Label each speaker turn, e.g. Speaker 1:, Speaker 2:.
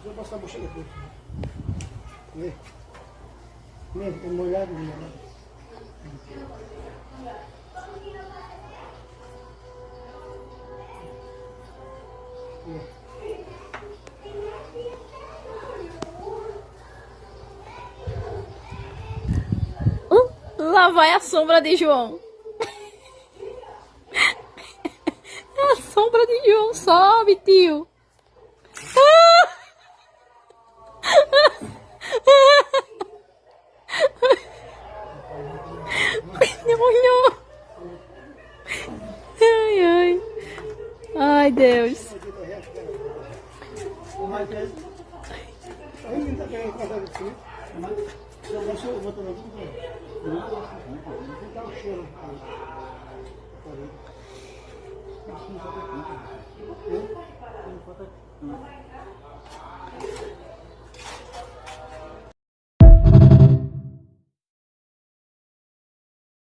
Speaker 1: Vou passar a bochecha aqui. Vê. Vê, tem molhado, molhado.
Speaker 2: Lá vai a sombra de João. A sombra de João sobe, tio. Molhou. Ai, ai. Ai, Deus.
Speaker 1: Não